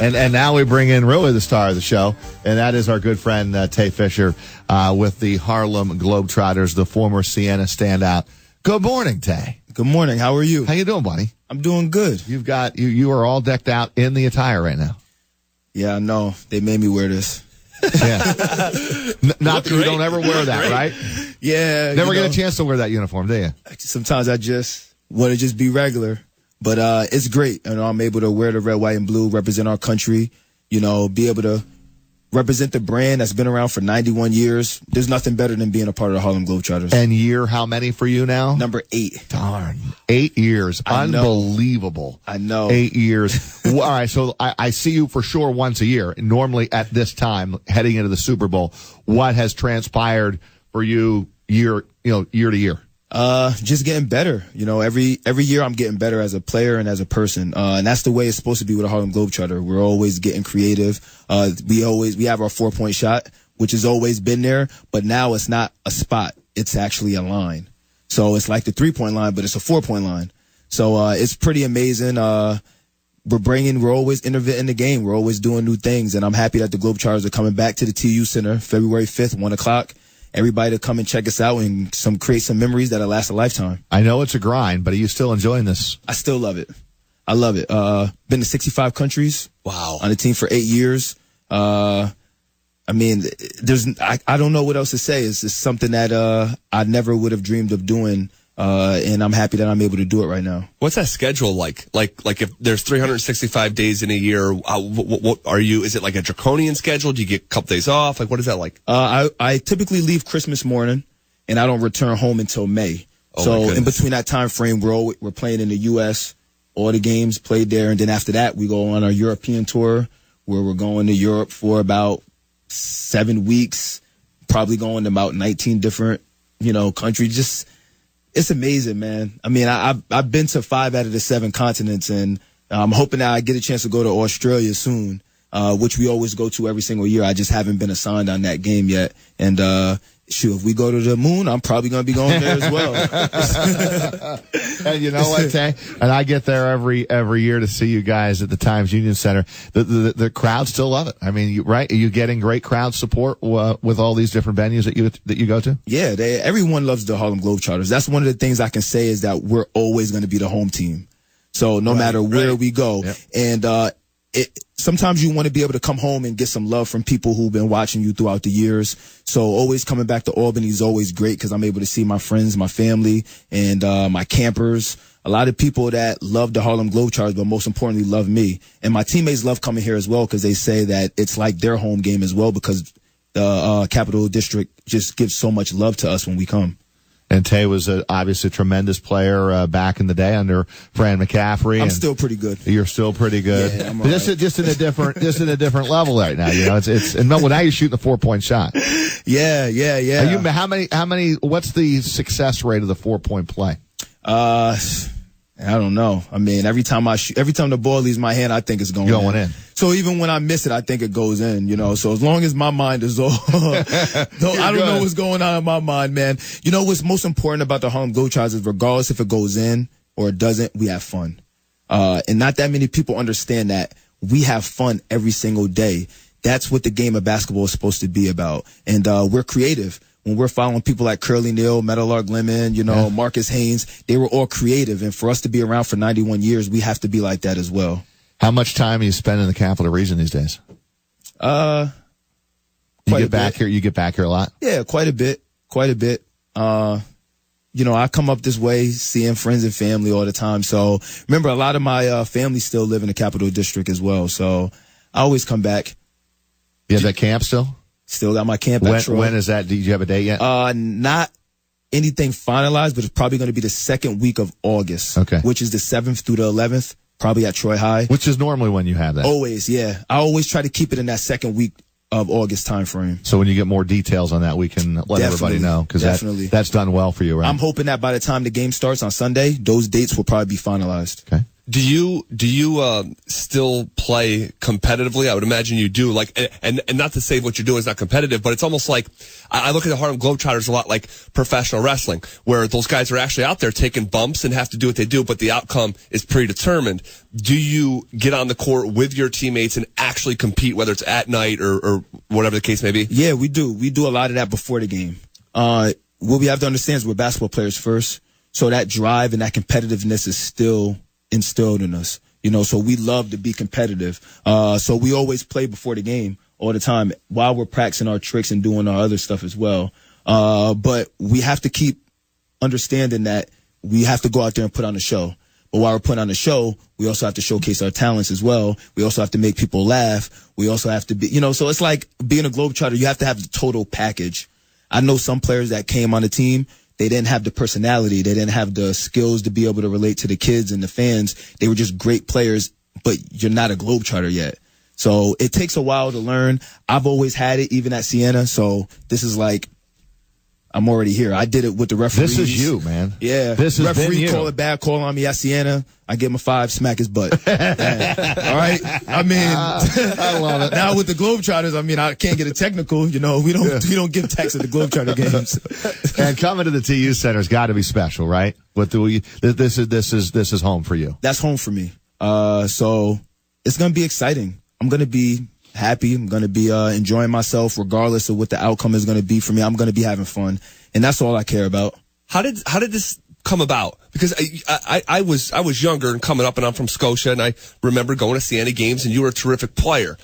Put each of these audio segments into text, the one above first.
And now we bring in really the star of the show, and that is our good friend Tay Fisher with the Harlem Globetrotters, the former Siena standout. Good morning, Tay. Good morning. How are you? How you doing, buddy? I'm doing good. You've got you are all decked out in the attire right now. Yeah, I know. They made me wear this. Yeah. Not that you don't ever wear that, right? Yeah. Never get a chance to wear that uniform, do you? Sometimes I just want to just be regular. But it's great. You know, I'm able to wear the red, white, and blue, represent our country, you know, be able to represent the brand that's been around for 91 years. There's nothing better than being a part of the Harlem Globetrotters. And year how many for you now? Number 8. Darn. 8 years. Unbelievable. I know. 8 years. Well, all right, so I see you for sure once a year. Normally at this time, heading into the Super Bowl, what has transpired for you year to year? Just getting better. You know, every year I'm getting better as a player and as a person. And that's the way it's supposed to be with a Harlem Globetrotter. We're always getting creative. We have our 4-point shot, which has always been there, but now it's not a spot. It's actually a line. So it's like the 3-point line, but it's a 4-point line. So, it's pretty amazing. We're always innovating the game. We're always doing new things. And I'm happy that the Globetrotters are coming back to the TU Center February 5th, 1 o'clock. Everybody to come and check us out and create some memories that'll last a lifetime. I know it's a grind, but are you still enjoying this? I still love it. I love it. Been to 65 countries. Wow. On the team for 8 years. I mean, I don't know what else to say. It's just something that I never would have dreamed of doing. And I'm happy that I'm able to do it right now. What's that schedule like? Like if there's 365 days in a year, what are you? Is it like a draconian schedule? Do you get a couple days off? Like, what is that like? I typically leave Christmas morning, and I don't return home until May. So in between that time frame, we're playing in the U.S. All the games played there, and then after that, we go on our European tour, where we're going to Europe for about 7 weeks, probably going to about 19 different, countries. It's amazing, man. I mean, I've been to 5 out of the 7 continents, and I'm hoping that I get a chance to go to Australia soon, which we always go to every single year. I just haven't been assigned on that game yet. And if we go to the moon, I'm probably going to be going there as well. And you know what, Tay? And I get there every year to see you guys at the Times Union Center. The crowd still love it. I mean, right? Are you getting great crowd support with all these different venues that you go to? Yeah, everyone loves the Harlem Globetrotters. That's one of the things I can say is that we're always going to be the home team. So no matter where we go, and sometimes you want to be able to come home and get some love from people who've been watching you throughout the years. So always coming back to Albany is always great because I'm able to see my friends, my family, and my campers. A lot of people that love the Harlem Globetrotters, but most importantly love me. And my teammates love coming here as well because they say that it's like their home game as well because the Capital District just gives so much love to us when we come. And Tay was obviously a tremendous player back in the day under Fran McCaffrey. I'm still pretty good. You're still pretty good. Yeah, I'm all right. Just in a different level right now. And now you're shooting a 4-point shot. Yeah. How many? What's the success rate of the 4-point play? I don't know. I mean, every time the ball leaves my hand, I think it's going in. So even when I miss it, I think it goes in, So as long as my mind is off, I don't know what's going on in my mind, man. What's most important about the Harlem Globetrotters is regardless if it goes in or it doesn't, we have fun. And not that many people understand that we have fun every single day. That's what the game of basketball is supposed to be about. And we're creative. When we're following people like Curly Neal, Meadowlark Lemon, Marcus Haynes, they were all creative. And for us to be around for 91 years, we have to be like that as well. How much time do you spend in the Capital Region these days? You get back here a lot? Yeah, quite a bit. I come up this way seeing friends and family all the time. So remember, a lot of my family still live in the Capital District as well. So I always come back. You have that camp still? Still got my camp at Troy. When is that? Did you have a date yet? Not anything finalized, but it's probably going to be the second week of August. Okay. Which is the 7th through the 11th, probably at Troy High. Which is normally when you have that. Always, yeah. I always try to keep it in that second week of August time frame. So when you get more details on that, we can let everybody know because that's done well for you, right? I'm hoping that by the time the game starts on Sunday, those dates will probably be finalized. Okay. Do you still play competitively? I would imagine you do. Like, and not to say what you're doing is not competitive, but it's almost like I look at the Harlem Globetrotters a lot like professional wrestling, where those guys are actually out there taking bumps and have to do what they do, but the outcome is predetermined. Do you get on the court with your teammates and actually compete, whether it's at night or whatever the case may be? Yeah, we do. We do a lot of that before the game. What we have to understand is we're basketball players first, so that drive and that competitiveness is still instilled in us, so we love to be competitive. So we always play before the game all the time while we're practicing our tricks and doing our other stuff as well. But we have to keep understanding that we have to go out there and put on a show. But while we're putting on a show, we also have to showcase our talents as well. We also have to make people laugh. We also have to be, so it's like being a Globetrotter, you have to have the total package. I know some players that came on the team, they didn't have the personality. They didn't have the skills to be able to relate to the kids and the fans. They were just great players, but you're not a Globetrotter yet. So it takes a while to learn. I've always had it, even at Siena. So this is like, I'm already here. I did it with the referees. This is you, man. Yeah. This is referee call it bad, call on me at Siena. I give him a 5, smack his butt. All right. I mean, I love it. Now with the Globetrotters, I can't get a technical. We don't give techs at the Globetrotter games. And coming to the TU Center's got to be special, right? This is home for you. That's home for me. So it's gonna be exciting. I'm gonna be happy. I'm going to be enjoying myself regardless of what the outcome is going to be for me. I'm going to be having fun, and that's all I care about. How did this come about? Because I was younger and coming up, and I'm from Scotia, and I remember going to Siena games, and you were a terrific player.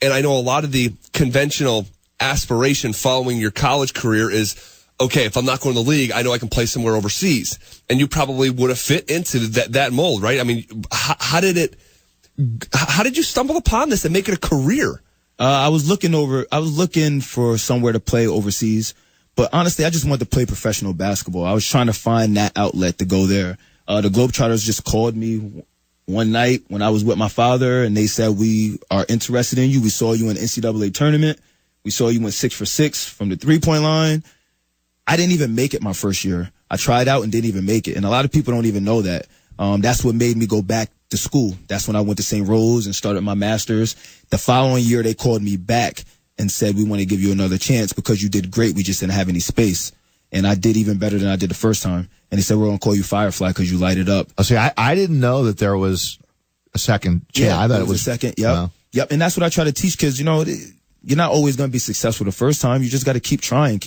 And I know a lot of the conventional aspiration following your college career is, okay, if I'm not going to the league, I know I can play somewhere overseas. And you probably would have fit into that mold, right? I mean, how did you stumble upon this and make it a career? I was looking for somewhere to play overseas, but honestly, I just wanted to play professional basketball. I was trying to find that outlet to go there. The Globetrotters just called me one night when I was with my father, and they said, we are interested in you. We saw you in the NCAA tournament. We saw you went 6 for 6 from the 3-point line. I didn't even make it my first year. I tried out and didn't even make it. And a lot of people don't even know that. That's what made me go back to school. That's when I went to St. Rose and started my master's. The following year, they called me back and said, we want to give you another chance because you did great. We just didn't have any space. And I did even better than I did the first time. And they said, we're going to call you Firefly because you light it up. Oh, see, I didn't know that there was a second chance. Yeah, I thought it was a second. Yep. Wow. Yep. And that's what I try to teach kids. You're not always going to be successful the first time. You just got to keep trying.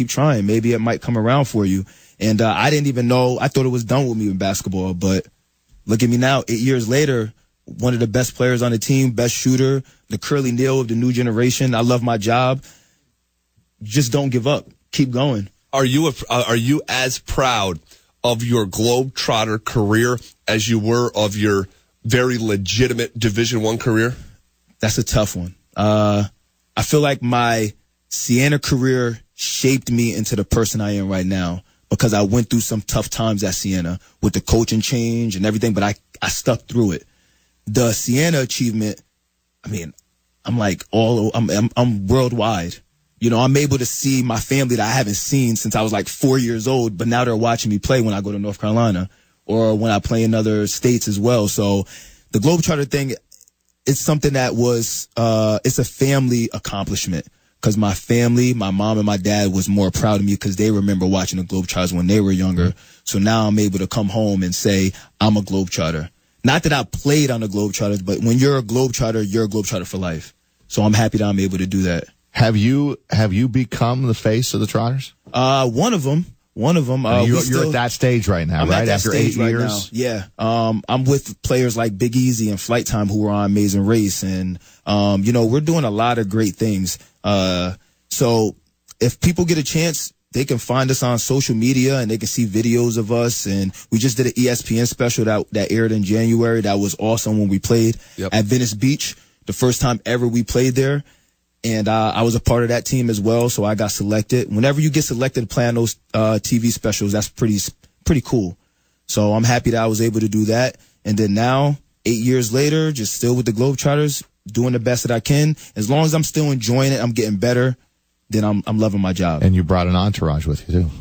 Maybe it might come around for you. And I didn't even know. I thought it was done with me in basketball. But look at me now, 8 years later, one of the best players on the team, best shooter, the Curly Neal of the new generation. I love my job. Just don't give up. Keep going. Are you as proud of your Globetrotter career as you were of your very legitimate Division I career? That's a tough one. I feel like my Siena career shaped me into the person I am right now because I went through some tough times at Siena with the coaching change and everything, but I stuck through it. The Siena achievement, I'm worldwide. I'm able to see my family that I haven't seen since I was like 4 years old, but now they're watching me play when I go to North Carolina or when I play in other states as well. So the Globetrotter thing, it's something that was, it's a family accomplishment because my family, my mom and my dad was more proud of me because they remember watching the Globetrotters when they were younger. So now I'm able to come home and say, I'm a Globetrotter. Not that I played on the Globetrotters, but when you're a Globetrotter, you're a Globetrotter for life. So I'm happy that I'm able to do that. Have you become the face of the Trotters? One of them. You're at that stage right now, right? After 8 years? Yeah. I'm with players like Big Easy and Flight Time who are on Amazing Race. And, we're doing a lot of great things. So if people get a chance, they can find us on social media and they can see videos of us. And we just did an ESPN special that aired in January. That was awesome when we played at Venice Beach, the first time ever we played there. And I was a part of that team as well, so I got selected. Whenever you get selected to play on those TV specials, that's pretty cool. So I'm happy that I was able to do that. And then now, 8 years later, just still with the Globetrotters, doing the best that I can. As long as I'm still enjoying it, I'm getting better, then I'm loving my job. And you brought an entourage with you, too.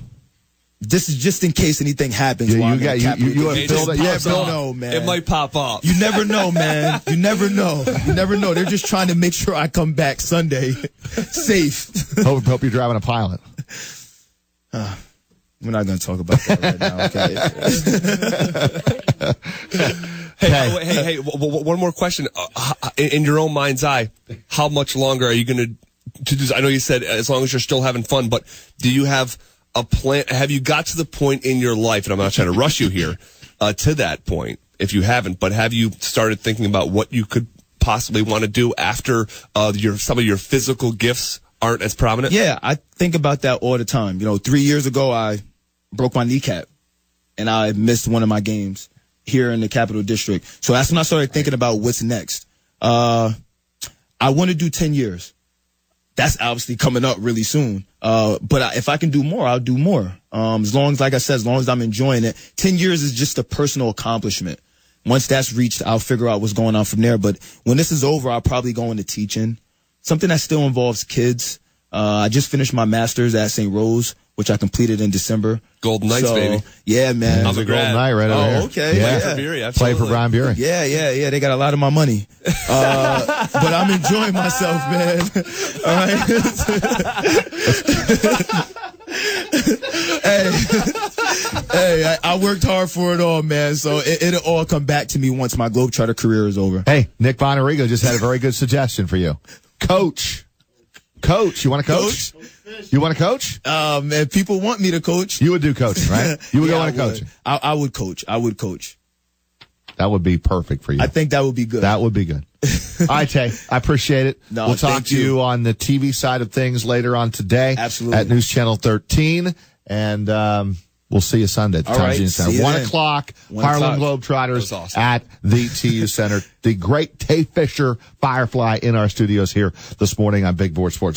this is just in case anything happens. Yeah, while you have filled it. Yeah, no, man. It might pop up. You never know, man. You never know. You never know. They're just trying to make sure I come back Sunday safe. Hope you're driving a pilot. We're not going to talk about that right now, okay? Hey, one more question. In your own mind's eye, how much longer are you going to do? I know you said as long as you're still having fun, but do you have a plan? Have you got to the point in your life, and I'm not trying to rush you here, to that point, if you haven't, but have you started thinking about what you could possibly want to do after some of your physical gifts aren't as prominent? Yeah, I think about that all the time. 3 years ago, I broke my kneecap, and I missed one of my games here in the Capital District. So that's when I started thinking about what's next. I want to do 10 years. That's obviously coming up really soon. But if I can do more, I'll do more. As long as I'm enjoying it. 10 years is just a personal accomplishment. Once that's reached, I'll figure out what's going on from there. But when this is over, I'll probably go into teaching. Something that still involves kids. I just finished my master's at St. Rose, which I completed in December. Golden Knights, baby. Yeah, man. I'm a Golden Knight right over here. Okay. Yeah. Play for Brian Bury. Yeah. They got a lot of my money. But I'm enjoying myself, man. All right. Hey, I worked hard for it all, man. So it'll all come back to me once my Globetrotter career is over. Hey, Nick Bonarigo just had a very good suggestion for you. Coach, you want to coach? You want to coach? Man, people want me to coach. You would do coaching, right? You would go into coaching. I would coach. That would be perfect for you. I think that would be good. That would be good. All right, Tay, I appreciate it. No, we'll talk to you on the TV side of things later on today. Absolutely. At News Channel 13. And we'll see you Sunday at the Times Union Center. 1 o'clock, Harlem Globetrotters awesome. at the TU Center. The great Tay Fisher Firefly in our studios here this morning on Big Board Sports.